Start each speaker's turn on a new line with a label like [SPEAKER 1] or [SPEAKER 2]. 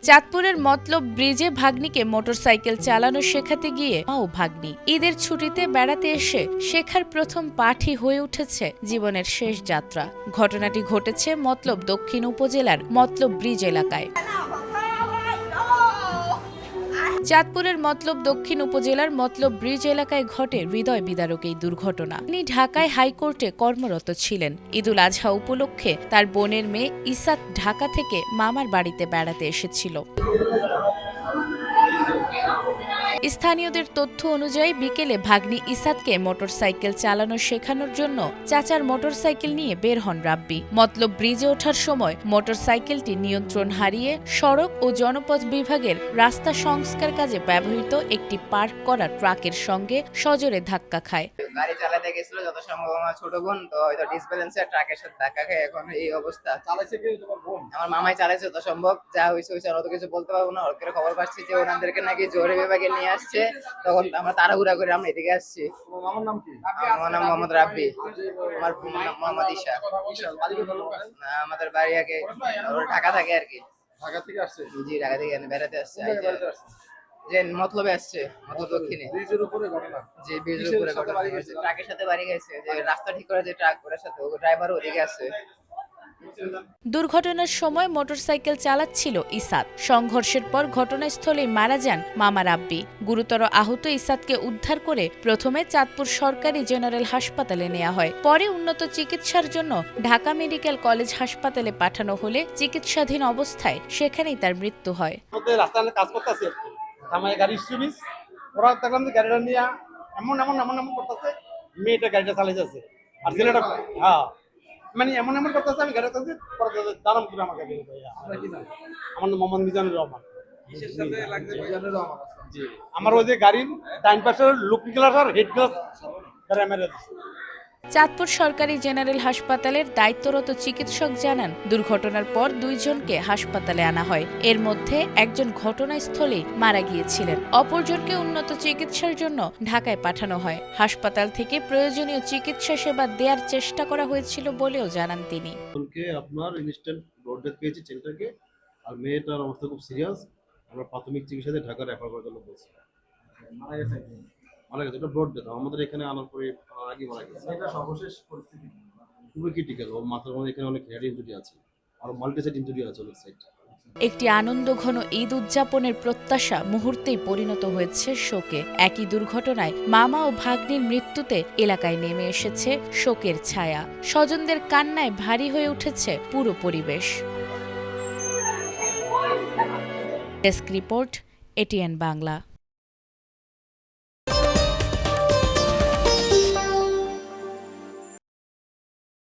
[SPEAKER 1] চাঁদপুরের মতলব ব্রিজে ভাগ্নিকে মোটরসাইকেল চালানো শেখাতে গিয়ে মা ও ভাগ্নি ঈদের ছুটিতে বেড়াতে এসে শেখার প্রথম পাঠই হয়ে উঠেছে জীবনের শেষ যাত্রা। ঘটনাটি ঘটেছে মতলব দক্ষিণ উপজেলার মতলব ব্রিজ এলাকায়। চাঁদপুরের মতলব দক্ষিণ উপজেলার মতলব ব্রিজ এলাকায় ঘটে হৃদয় বিদারক এই দুর্ঘটনা। তিনি ঢাকায় হাইকোর্টে কর্মরত ছিলেন। ঈদুল আজহা উপলক্ষে তার বোনের মেয়ে ইসাত ঢাকা থেকে মামার বাড়িতে বেড়াতে এসেছিল। স্থানীয়দের তথ্য অনুযায়ী বিকেলে ভাগ্নি ইসাতকে মোটরসাইকেল চালানো শেখানোর জন্য চাচার মোটরসাইকেল নিয়ে বের হন রাব্বি। মতলব ব্রিজে ওঠার সময় মোটরসাইকেলটি নিয়ন্ত্রণ হারিয়ে সড়ক ও জনপথ বিভাগের রাস্তা সংস্কার কাজে ব্যবহৃত একটি পার্ক করা ট্রাকের সঙ্গে সজোরে ধাক্কা খায়।
[SPEAKER 2] গাড়ি চালাতে গেছিল যত সম্ভব আমার ছোট বোন, তো হয়তো ডিসব্যালেন্সে ট্রাকের সাথে ধাক্কা খেয়ে এখন এই অবস্থা।
[SPEAKER 3] চালাইছে কি তোমার বোন?
[SPEAKER 2] আমার মামাই চালাইছে, যত সম্ভব যা হয়েছে অত কিছু বলতে পারবো না। ওর খবর পাচ্ছি যে ওনাদেরকে নাকি জোরে বিভাগে নিয়ে আসছে, তখন আমরা তাড়াহুড়া করে আমরা এদিকে আসছি।
[SPEAKER 3] তোমার মামার নাম কি?
[SPEAKER 2] আমার নাম মোহাম্মদ রাব্বি, আমার বোনের নাম মোহাম্মদ ঈশা।
[SPEAKER 3] বাড়ি কোথায় তোমাদের?
[SPEAKER 2] না, আমাদের বাড়ি আগে ঢাকা থাকে আর কি।
[SPEAKER 3] ঢাকা থেকে আসছে?
[SPEAKER 2] জি, ঢাকা থেকে বেড়াতে আসছে।
[SPEAKER 3] কোথায় বেড়াতে আসছে?
[SPEAKER 2] যে মতলবে আসছে, মতলব দক্ষিণে।
[SPEAKER 3] ব্রিজের উপরে ঘটনা?
[SPEAKER 2] যে ব্রিজের উপরে ঘটনা হয়েছে, ট্রাকের সাথে বাড়ি গেছে। যে রাস্তা ঠিক করে যে ট্রাক ওর সাথে, ও ড্রাইভার ওদিকে আছে।
[SPEAKER 1] দুর্ঘটনার সময় মোটরসাইকেল চালাচ্ছিল ইসাত। সংঘর্ষের পর ঘটনাস্থলেই মারা যান মামা রাব্বি। গুরুতর আহত ইসাতকে উদ্ধার করে প্রথমে চাঁদপুর সরকারি জেনারেল হাসপাতালে নেওয়া হয়। পরে উন্নত চিকিৎসার জন্য ঢাকা মেডিকেল কলেজ হাসপাতালে পাঠানো হলে চিকিৎসাধীন অবস্থায় সেখানেই তার মৃত্যু হয়।
[SPEAKER 3] রাস্তায় কাজ করতেছে, আমার গাড়ি স্টুবিস, ওরা দেখলাম যে গাড়িটা নিয়ে এমন করতেছে, মেয়েটা গাড়িটা চালিয়ে যাচ্ছে আর ছেলেটা মানে এমন করতেছে, আমি গাড়ি চালাচ্ছি, দাঁড়াম করে আমার গাড়ি। আমার নাম মোহাম্মদ মিজানুর রহমান। জি, আমার ওই যে গাড়ির ডাইন পাশের লুকিং গ্লাস আর হেড গ্লাস মেরে দিচ্ছে।
[SPEAKER 1] চাঁদপুর সরকারি জেনারেল হাসপাতালের দায়িত্বরত চিকিৎসক জানান, দুর্ঘটনার পর দুইজনকে হাসপাতালে আনা হয়। এর মধ্যে একজন ঘটনাস্থলেই মারা গিয়েছিলেন, অপরজনকে উন্নত চিকিৎসার জন্য ঢাকায় পাঠানো হয়। হাসপাতাল থেকে প্রয়োজনীয় চিকিৎসা সেবা দেওয়ার চেষ্টা করা হয়েছিল বলেও জানান তিনি।
[SPEAKER 4] আপনার ইনস্ট্যান্ট ব্লাড ডেথ পেয়েছি ছেলেটাকে, আর মেয়েটার অবস্থা খুব সিরিয়াস। আমরা প্রাথমিক চিকিৎসাতে ঢাকা রেফার করার জন্য বলছি। মারা গেছে, এটা ব্লাড ডেথ। আমাদের এখানে আনার পরে আগে মারা গেছে।
[SPEAKER 3] এটা সর্বশেষ পরিস্থিতি
[SPEAKER 4] খুবই ক্রিটিক্যাল। ওর মাথার মধ্যে এখানে অনেক হেড ইনজুরি আছে, আর মাল্টিসাইড ইনজুরি আছে অনেক সাইড।
[SPEAKER 1] একটি আনন্দঘন ঈদ উদযাপনের প্রত্যাশা মুহূর্তেই পরিণত হয়েছে শোকে। একই দুর্ঘটনায় মামা ও ভাগ্নির মৃত্যুতে এলাকায় নেমে এসেছে শোকের ছায়া। স্বজনদের কান্নায় ভারী হয়ে উঠেছে পুরো পরিবেশ। Desk report, ATN Bangla.